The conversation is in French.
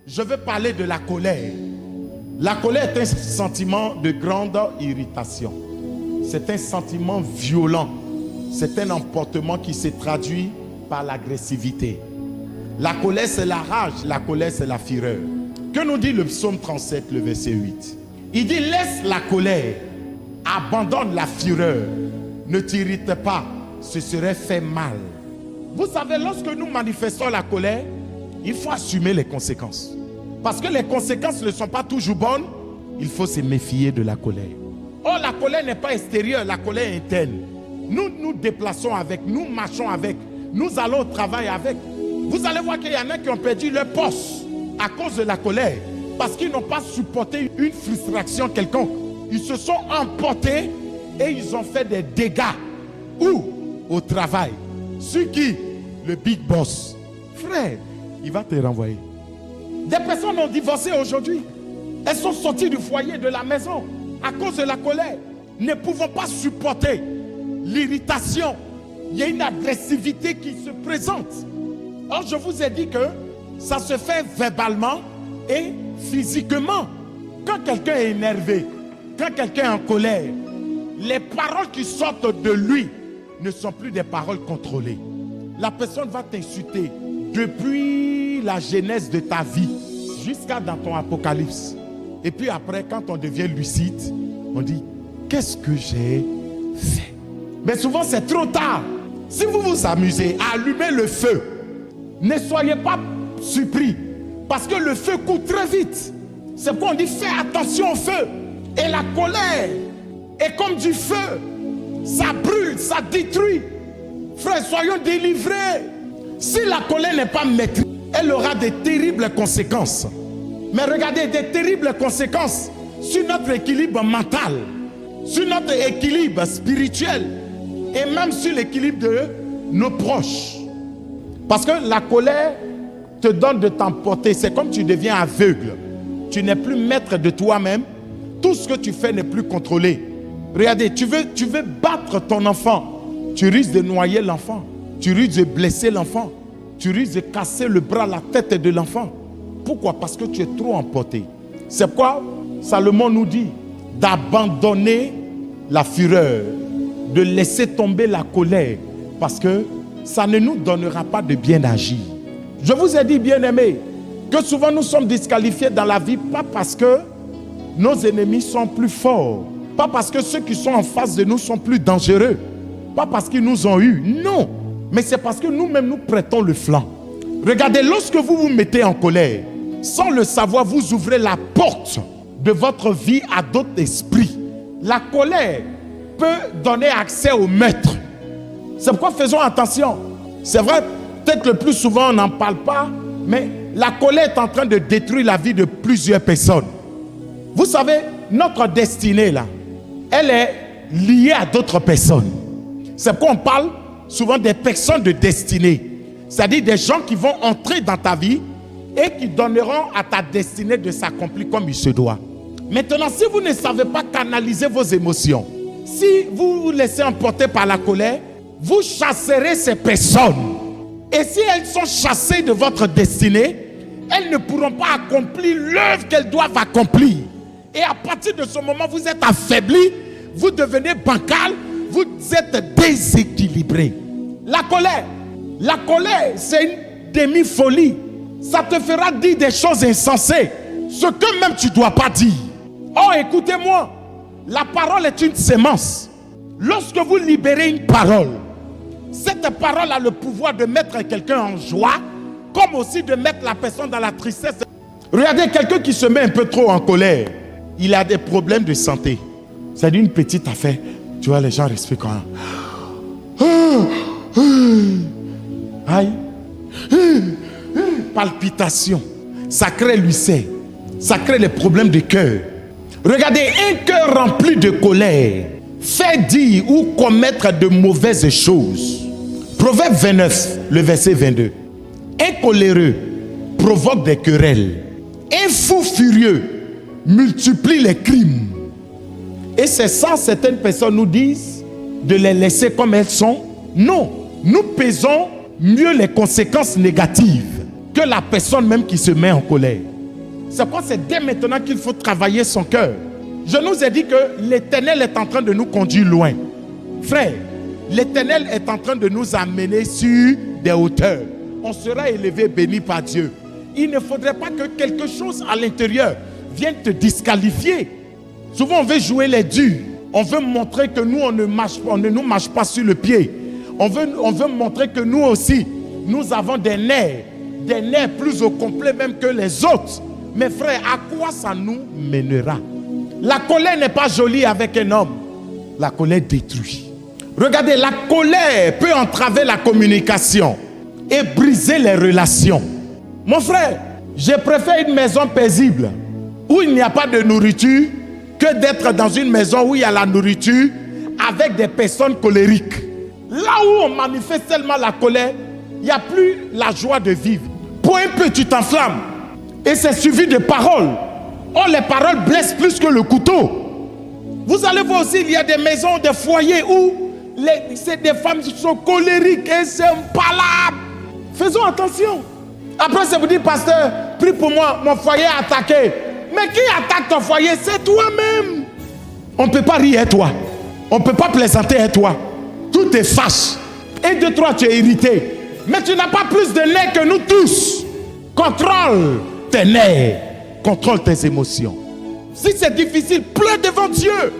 Je veux parler de la colère. La colère est un sentiment de grande irritation. C'est un sentiment violent. C'est un emportement qui se traduit par l'agressivité. La colère, c'est la rage. La colère, c'est la fureur. Que nous dit le psaume 37, le verset 8? Il dit, laisse la colère, abandonne la fureur, ne t'irrite pas, ce serait fait mal. Vous savez, lorsque nous manifestons la colère, il faut assumer les conséquences. Parce que les conséquences ne sont pas toujours bonnes, il faut se méfier de la colère. Oh, la colère n'est pas extérieure, la colère est interne. Nous nous déplaçons avec, nous marchons avec, nous allons au travail avec. Vous allez voir qu'il y en a qui ont perdu leur poste à cause de la colère. Parce qu'ils n'ont pas supporté une frustration quelconque. Ils se sont emportés et ils ont fait des dégâts. Où? Au travail. Sur qui? Le big boss. Frère, il va te renvoyer. Des personnes ont divorcé aujourd'hui. Elles sont sorties du foyer, de la maison, à cause de la colère. Ne pouvant pas supporter l'irritation. Il y a une agressivité qui se présente. Or, je vous ai dit que ça se fait verbalement et physiquement. Quand quelqu'un est énervé, quand quelqu'un est en colère, les paroles qui sortent de lui ne sont plus des paroles contrôlées. La personne va t'insulter depuis la genèse de ta vie jusqu'à dans ton apocalypse. Et puis après, quand on devient lucide, on dit, qu'est-ce que j'ai fait? Mais souvent, c'est trop tard. Si vous vous amusez à allumer le feu, ne soyez pas surpris. Parce que le feu court très vite. C'est pourquoi on dit, fais attention au feu. Et la colère est comme du feu. Ça brûle, ça détruit. Frères, soyons délivrés. Si la colère n'est pas maîtrisée, elle aura de terribles conséquences. Mais regardez, des terribles conséquences sur notre équilibre mental, sur notre équilibre spirituel et même sur l'équilibre de nos proches. Parce que la colère te donne de t'emporter. C'est comme tu deviens aveugle. Tu n'es plus maître de toi-même. Tout ce que tu fais n'est plus contrôlé. Regardez, tu veux battre ton enfant. Tu risques de noyer l'enfant. Tu risques de blesser l'enfant. Tu risques de casser le bras, la tête de l'enfant. Pourquoi? Parce que tu es trop emporté. C'est pourquoi Salomon nous dit d'abandonner la fureur, de laisser tomber la colère, parce que ça ne nous donnera pas de bien agir. Je vous ai dit, bien-aimés, que souvent nous sommes disqualifiés dans la vie, pas parce que nos ennemis sont plus forts, pas parce que ceux qui sont en face de nous sont plus dangereux, pas parce qu'ils nous ont eus, non, mais c'est parce que nous-mêmes nous prêtons le flanc. Regardez, lorsque vous vous mettez en colère, sans le savoir, vous ouvrez la porte de votre vie à d'autres esprits. La colère peut donner accès au maître. C'est pourquoi faisons attention. C'est vrai, peut-être le plus souvent on n'en parle pas, mais la colère est en train de détruire la vie de plusieurs personnes. Vous savez, notre destinée là, elle est liée à d'autres personnes. C'est pourquoi on parle souvent des personnes de destinée. C'est-à-dire des gens qui vont entrer dans ta vie et qui donneront à ta destinée de s'accomplir comme il se doit. Maintenant, si vous ne savez pas canaliser vos émotions, si vous vous laissez emporter par la colère, vous chasserez ces personnes. Et si elles sont chassées de votre destinée, elles ne pourront pas accomplir l'œuvre qu'elles doivent accomplir. Et à partir de ce moment, vous êtes affaibli, vous devenez bancal, vous êtes déséquilibré. La colère, c'est une demi-folie. Ça te fera dire des choses insensées, ce que même tu ne dois pas dire. Oh, écoutez-moi, la parole est une sémence. Lorsque vous libérez une parole, cette parole a le pouvoir de mettre quelqu'un en joie, comme aussi de mettre la personne dans la tristesse. Regardez, quelqu'un qui se met un peu trop en colère, il a des problèmes de santé. C'est une petite affaire. Tu vois, les gens respirent quand même. Aïe. Palpitation. Ça crée l'ulcère. Ça crée les problèmes de cœur. Regardez, un cœur rempli de colère fait dire ou commettre de mauvaises choses. Proverbe 29, le verset 22. Un coléreux provoque des querelles. Un fou furieux multiplie les crimes. Et c'est ça, certaines personnes nous disent de les laisser comme elles sont. Non, nous pesons mieux les conséquences négatives que la personne même qui se met en colère. C'est pourquoi c'est dès maintenant qu'il faut travailler son cœur. Je nous ai dit que l'Éternel est en train de nous conduire loin. Frère, l'Éternel est en train de nous amener sur des hauteurs. On sera élevé, béni par Dieu. Il ne faudrait pas que quelque chose à l'intérieur vienne te disqualifier. Souvent, on veut jouer les durs. On veut montrer que nous, on ne nous marche pas sur le pied. On veut montrer que nous aussi, nous avons des nerfs plus au complet même que les autres. Mais frère, à quoi ça nous mènera? La colère n'est pas jolie avec un homme. La colère détruit. Regardez, la colère peut entraver la communication et briser les relations. Mon frère, je préfère une maison paisible où il n'y a pas de nourriture que d'être dans une maison où il y a la nourriture avec des personnes colériques. Là où on manifeste tellement la colère, il n'y a plus la joie de vivre. Pour un peu, tu t'enflammes. Et c'est suivi de paroles. Oh, les paroles blessent plus que le couteau. Vous allez voir aussi, il y a des maisons, des foyers où c'est des femmes qui sont colériques et c'est impalable. Faisons attention. Après, c'est vous dire, pasteur, prie pour moi, mon foyer est attaqué. Mais qui attaque ton foyer? C'est toi-même. On ne peut pas rire à toi. On ne peut pas plaisanter à toi. Tout est fâche. Et de toi, tu es irrité. Mais tu n'as pas plus de nerfs que nous tous. Contrôle tes nerfs. Contrôle tes émotions. Si c'est difficile, pleure devant Dieu.